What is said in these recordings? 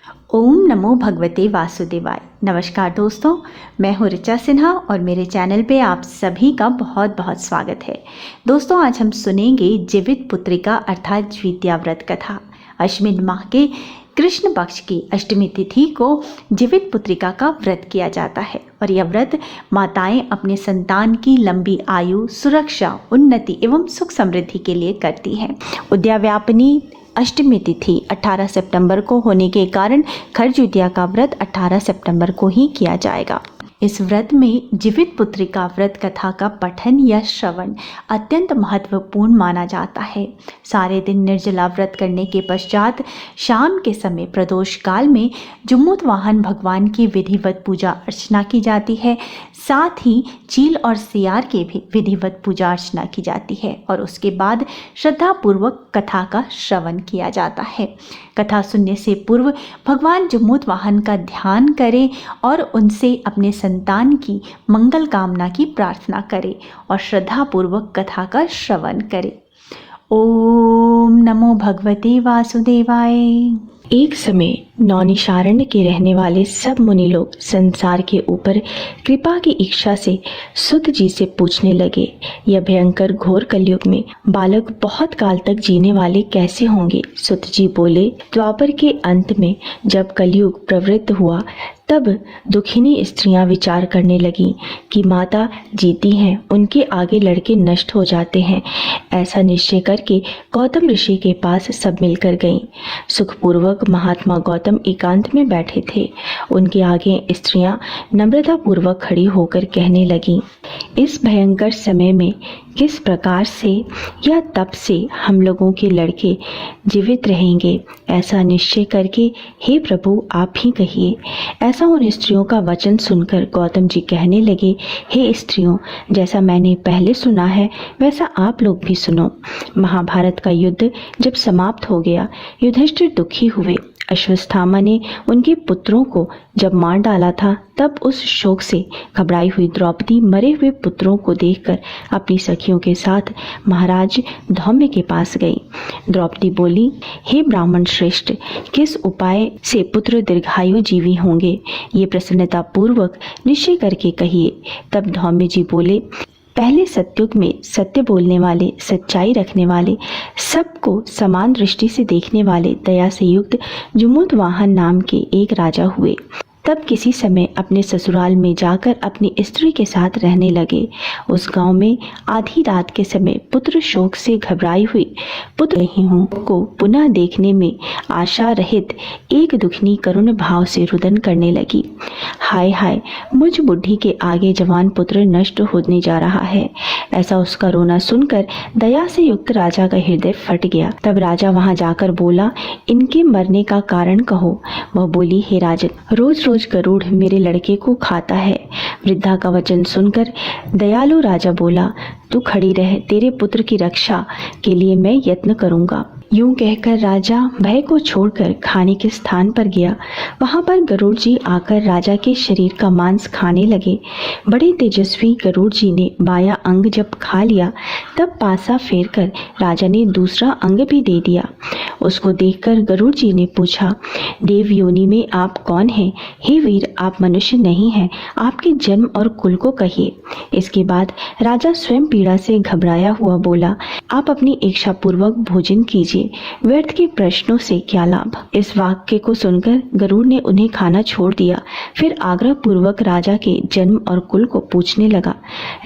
ओम नमो भगवते वासुदेवाय। नमस्कार दोस्तों, मैं हूँ ऋचा सिन्हा और मेरे चैनल पे आप सभी का बहुत बहुत स्वागत है। दोस्तों, आज हम सुनेंगे जीवित पुत्रिका अर्थात ज्वितिया व्रत कथा। अश्विन माह के कृष्ण पक्ष की अष्टमी तिथि को जीवित पुत्रिका का व्रत किया जाता है और यह व्रत माताएं अपने संतान की लंबी आयु, सुरक्षा, उन्नति एवं सुख समृद्धि के लिए करती हैं। उद्याव्यापिनी अष्टमी तिथि 18 सितंबर को होने के कारण खरज्वितिया का व्रत 18 सितंबर को ही किया जाएगा। इस व्रत में जीवित पुत्रिका व्रत कथा का पठन या श्रवण अत्यंत महत्वपूर्ण माना जाता है। सारे दिन निर्जला व्रत करने के पश्चात शाम के समय प्रदोष काल में जम्मूतवाहन भगवान की विधिवत पूजा अर्चना की जाती है। साथ ही चील और सियार के भी विधिवत पूजा अर्चना की जाती है और उसके बाद श्रद्धापूर्वक कथा का श्रवण किया जाता है। कथा सुनने से पूर्व भगवान जम्मूतवाहन का ध्यान करें और उनसे अपने संतान की मंगल कामना की प्रार्थना करें और श्रद्धापूर्वक कथा का श्रवण करें। ओम नमो भगवते वासुदेवाय। एक समय नौनिशारण्य के रहने वाले सब मुनि लोग संसार के ऊपर कृपा की इच्छा से सुत जी से पूछने लगे, यह भयंकर घोर कलयुग में बालक बहुत काल तक जीने वाले कैसे होंगे। सुत जी बोले, द्वापर के अंत में जब कलयुग प्रवृत्त हुआ तब दुखिनी स्त्रियां विचार करने लगीं कि माता जीती हैं, उनके आगे लड़के नष्ट हो जाते हैं। ऐसा निश्चय करके गौतम ऋषि के पास सब मिलकर गईं। सुखपूर्वक महात्मा गौतम एकांत में बैठे थे। उनके आगे स्त्रियां नम्रता पूर्वक खड़ी होकर कहने लगीं, इस भयंकर समय में किस प्रकार से या तप से हम लोगों के लड़के जीवित रहेंगे, ऐसा निश्चय करके हे प्रभु आप ही कहिए। ऐसा उन स्त्रियों का वचन सुनकर गौतम जी कहने लगे, हे स्त्रियों, जैसा मैंने पहले सुना है वैसा आप लोग भी सुनो। महाभारत का युद्ध जब समाप्त हो गया, युधिष्ठिर दुखी हुए। अश्वत्थामा ने उनके पुत्रों को जब मार डाला था तब उस शोक से घबराई हुई द्रौपदी मरे हुए पुत्रों को देखकर अपनी सखियों के साथ महाराज धौम्य के पास गई। द्रौपदी बोली, हे ब्राह्मण श्रेष्ठ, किस उपाय से पुत्र दीर्घायु जीवी होंगे, ये प्रसन्नता पूर्वक निश्चय करके कहिए। तब धौम्य जी बोले, पहले सतयुग में सत्य बोलने वाले, सच्चाई रखने वाले, सबको समान दृष्टि से देखने वाले, दया से युक्त जम्मूतवाहन नाम के एक राजा हुए। तब किसी समय अपने ससुराल में जाकर अपनी स्त्री के साथ रहने लगे। उस गांव में आधी रात के समय पुत्र शोक से घबराई हुई पुत्र नहीं हूँ को पुनः देखने में आशा रहित एक दुखनी करुण भाव से रुदन करने लगी। हाय हाय, मुझ बुढ़ी के आगे जवान पुत्र नष्ट होने जा रहा है। ऐसा उसका रोना सुनकर दया से युक्त राजा का हृदय फट गया। तब राजा वहां जाकर बोला, इनके मरने का कारण कहो। वह बोली, हे राजन, रोज रोज गरुड़ मेरे लड़के को खाता है। वृद्धा का वचन सुनकर दयालु राजा बोला, तू खड़ी रह, तेरे पुत्र की रक्षा के लिए मैं यत्न करूंगा। यूं कहकर राजा भय को छोड़कर खाने के स्थान पर गया। वहां पर गरुड़ जी आकर राजा के शरीर का मांस खाने लगे। बड़े तेजस्वी गरुड़ जी ने बाया अंग जब खा लिया तब पासा फेरकर राजा ने दूसरा अंग भी दे दिया। उसको देखकर गरुड़ जी ने पूछा, देव योनि में आप कौन हैं? हे वीर, आप मनुष्य नहीं हैं, आपके जन्म और कुल को कहिए। इसके बाद राजा स्वयं पीड़ा से घबराया हुआ बोला, आप अपनी इच्छा पूर्वक भोजन कीजिए, व्यर्थ के प्रश्नों से क्या लाभ। इस वाक्य को सुनकर गरुड़ ने उन्हें खाना छोड़ दिया। फिर आग्रह पूर्वक राजा के जन्म और कुल को पूछने लगा।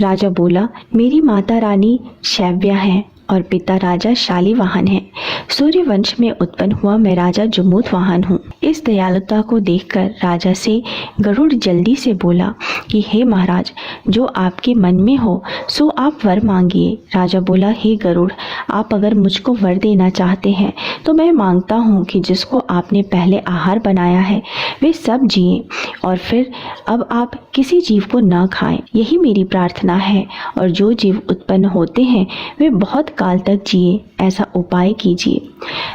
राजा बोला, मेरी माता रानी शैव्या है और पिता राजा शालिवाहन है। सूर्य वंश में उत्पन्न हुआ मैं राजा जम्मूतवाहन हूँ। इस दयालुता को देखकर राजा से गरुड़ जल्दी से बोला कि हे महाराज, जो आपके मन में हो सो आप वर मांगिए। राजा बोला, हे गरुड़, आप अगर मुझको वर देना चाहते हैं तो मैं मांगता हूँ कि जिसको आपने पहले आहार बनाया है वे सब जिए और फिर अब आप किसी जीव को न खाएं। यही मेरी प्रार्थना है और जो जीव उत्पन्न होते हैं वे बहुत काल तक जिए, ऐसा उपाय कीजिए।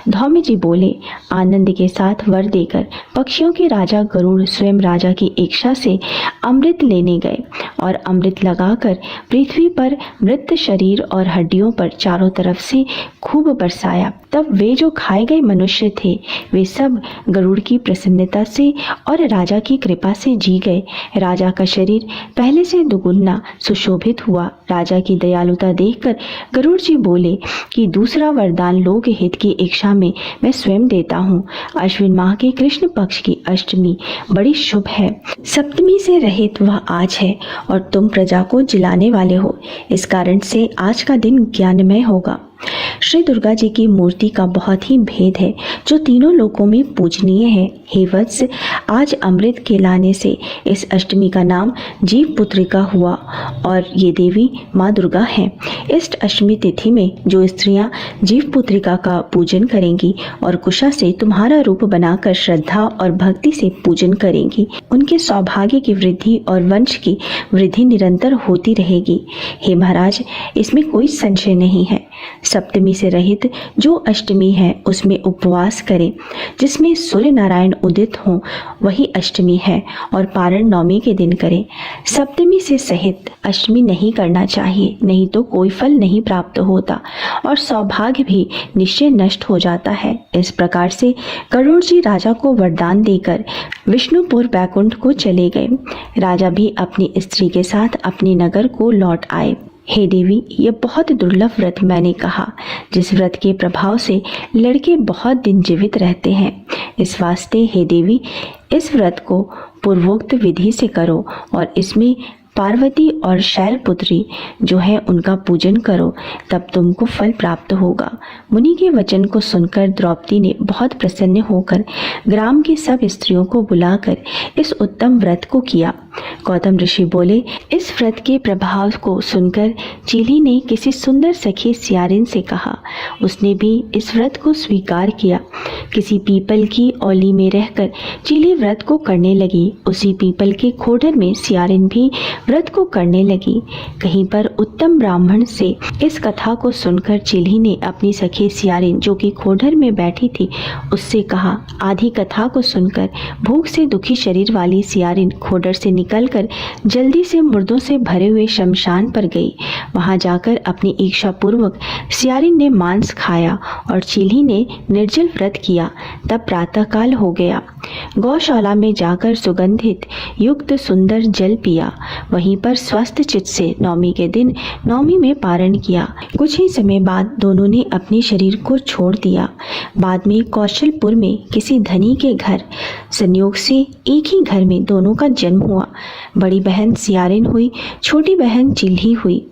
धौम्य जी बोले, आनंद के साथ वर देकर पक्षियों के राजा गरुड़ स्वयं राजा की इच्छा से अमृत लेने गए। और अमृत लगाकर पृथ्वी पर मृत शरीर और हड्डियों पर चारों तरफ से खूब बरसाया। तब वे जो खाए गए मनुष्य थे वे सब गरुड़ की प्रसन्नता से और राजा की कृपा से जी गए। राजा का शरीर पहले से दुगुना सुशोभित हुआ। राजा की दयालुता देखकर गरुड़ जी बोले कि दूसरा वरदान लोक हित की इच्छा में मैं स्वयं देता हूँ। अश्विन माह के कृष्ण पक्ष की अष्टमी बड़ी शुभ है। सप्तमी से रहित वह आज है और तुम प्रजा को जिलाने वाले हो। इस कारण से आज का दिन ज्ञानमय होगा। श्री दुर्गा जी की मूर्ति का बहुत ही भेद है जो तीनों लोकों में पूजनीय है। हे वत्स, आज अमृत के लाने से इस अष्टमी का नाम जीव पुत्रिका हुआ और ये देवी माँ दुर्गा हैं। इस अष्टमी तिथि में जो स्त्रियां जीव पुत्रिका का पूजन करेंगी और कुशा से तुम्हारा रूप बनाकर श्रद्धा और भक्ति से पूजन करेंगी, उनके सौभाग्य की वृद्धि और वंश की वृद्धि निरंतर होती रहेगी। हे महाराज, इसमें कोई संशय नहीं है। सप्तमी से रहित जो अष्टमी है उसमें उपवास करें। जिसमें सूर्य नारायण उदित हो वही अष्टमी है और पारण नवमी के दिन करें। सप्तमी से सहित अष्टमी नहीं करना चाहिए, नहीं तो कोई फल नहीं प्राप्त होता और सौभाग्य भी निश्चय नष्ट हो जाता है। इस प्रकार से गरुड़ जी राजा को वरदान देकर विष्णुपुर बैकुंठ को चले गए। राजा भी अपनी स्त्री के साथ अपने नगर को लौट आए। हे देवी, यह बहुत दुर्लभ व्रत मैंने कहा, जिस व्रत के प्रभाव से लड़के बहुत दिन जीवित रहते हैं। इस वास्ते हे देवी, इस व्रत को पूर्वोक्त विधि से करो और इसमें पार्वती और शैलपुत्री जो है उनका पूजन करो, तब तुमको फल प्राप्त होगा। मुनि के वचन को सुनकर द्रौपदी ने बहुत प्रसन्न होकर ग्राम की सब स्त्रियों को बुलाकर इस उत्तम व्रत को किया। गौतम ऋषि बोले, इस व्रत के प्रभाव को सुनकर चीली ने किसी सुंदर सखी सियारिन से कहा। उसने भी इस व्रत को स्वीकार किया। किसी पीपल की औली में रहकर चीली व्रत को करने लगी। उसी पीपल के खोडर में सियारिन भी व्रत को करने लगी। कहीं पर उत्तम ब्राह्मण से इस कथा को सुनकर चिल्ही ने अपनी सखी सियारिन जो कि खोडर में बैठी थी उससे कहा। आधी कथा को सुनकर भूख से दुखी शरीर वाली सियारिन खोडर से निकलकर जल्दी से मुर्दों से भरे हुए शमशान पर गई। वहां जाकर अपनी इच्छा पूर्वक सियारिन ने मांस खाया और चिल्ही ने निर्जल व्रत किया। तब प्रातः काल हो गया। गौशाला में जाकर सुगंधित युक्त सुंदर जल पिया। वहीं पर स्वस्थ चित्त से नवमी के दिन नवमी में पारण किया। कुछ ही समय बाद दोनों ने अपने शरीर को छोड़ दिया। बाद में कौशलपुर में किसी धनी के घर संयोग से एक ही घर में दोनों का जन्म हुआ। बड़ी बहन सियारिन हुई, छोटी बहन चिल्ही हुई।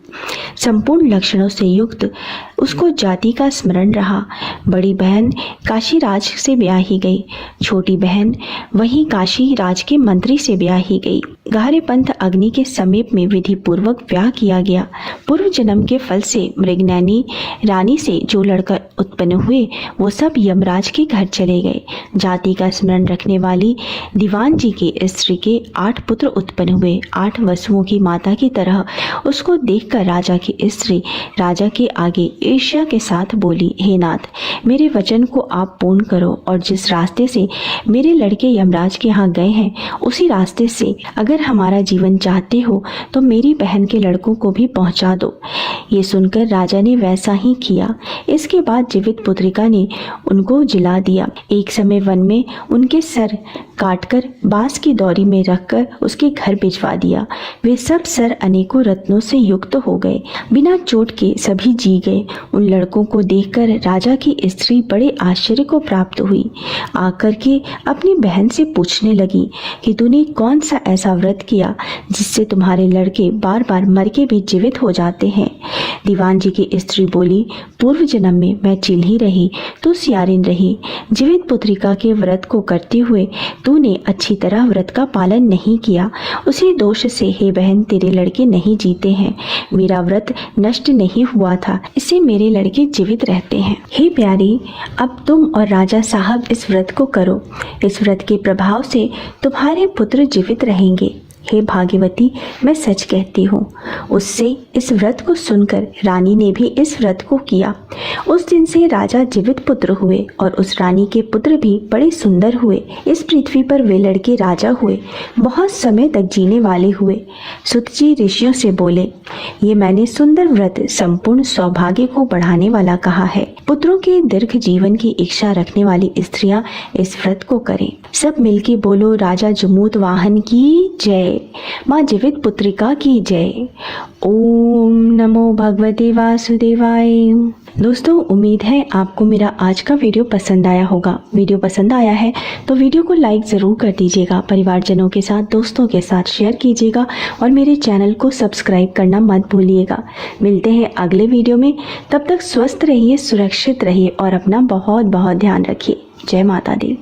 संपूर्ण लक्षणों से युक्त उसको जाति का स्मरण रहा। बड़ी बहन काशी राज से ब्याही गई, छोटी बहन वही काशी राज के मंत्री से ब्याही गई। गहरे पंथ अग्नि के समीप में विधि पूर्वक ब्याह किया गया। पूर्व जन्म के फल से मृगनैनी रानी से जो लड़का उत्पन्न हुए वो सब यमराज के घर चले गए। जाति का स्मरण रखने वाली दीवान जी की स्त्री के 8 पुत्र उत्पन्न हुए। 8 वसुओं की माता की तरह उसको देखकर राजा की स्त्री राजा के आगे ईर्ष्या के साथ बोली, हे नाथ, मेरे वचन को आप पूर्ण करो और जिस रास्ते से मेरे लड़के यमराज के यहाँ गए हैं उसी रास्ते से अगर हमारा जीवन चाहते हो तो मेरी बहन के लड़कों को भी पहुंचा दो। ये सुनकर राजा ने वैसा ही किया। इसके बाद जीवित पुत्रिका ने उनको जिला दिया। एक समय वन में उनके सर काटकर बांस की दौरी में रखकर उसके घर भिजवा दिया। वे सब सर अनेकों रत्नों से युक्त हो गए। बिना चोट के सभी जी गए। उन लड़कों को देखकर राजा की स्त्री बड़े आश्चर्य को प्राप्त हुई। आकर के अपनी बहन से पूछने लगी कि तूने कौन सा ऐसा व्रत किया जिससे तुम्हारे लड़के बार बार मर के भी जीवित हो जाते हैं। दीवान जी की स्त्री बोली, पूर्व जन्म में मैं चिल्ही रही तो सियारिन रही। जीवित पुत्रिका के व्रत को करते हुए तूने अच्छी तरह व्रत का पालन नहीं किया। उसी दोष से हे बहन तेरे लड़के नहीं जीते हैं। मेरा व्रत नष्ट नहीं हुआ था, इससे मेरे लड़के जीवित रहते हैं। हे प्यारी, अब तुम और राजा साहब इस व्रत को करो। इस व्रत के प्रभाव से तुम्हारे पुत्र जीवित रहेंगे। हे भाग्यवती, मैं सच कहती हूँ। उससे इस व्रत को सुनकर रानी ने भी इस व्रत को किया। उस दिन से राजा जीवित पुत्र हुए और उस रानी के पुत्र भी बड़े सुंदर हुए। इस पृथ्वी पर वे लड़के राजा हुए, बहुत समय तक जीने वाले हुए। सुत जी ऋषियों से बोले, ये मैंने सुंदर व्रत संपूर्ण सौभाग्य को बढ़ाने वाला कहा है। पुत्रों के दीर्घ जीवन की इच्छा रखने वाली स्त्रियां इस व्रत को करें। सब मिलके बोलो, राजा जमूत वाहन की जय, माँ जीवित पुत्रिका की जय। ओम नमो भगवते वासुदेवाय। दोस्तों, उम्मीद है आपको मेरा आज का वीडियो पसंद आया होगा। वीडियो पसंद आया है तो वीडियो को लाइक ज़रूर कर दीजिएगा, परिवारजनों के साथ, दोस्तों के साथ शेयर कीजिएगा और मेरे चैनल को सब्सक्राइब करना मत भूलिएगा। मिलते हैं अगले वीडियो में, तब तक स्वस्थ रहिए, सुरक्षित रहिए और अपना बहुत बहुत ध्यान रखिए। जय माता दी।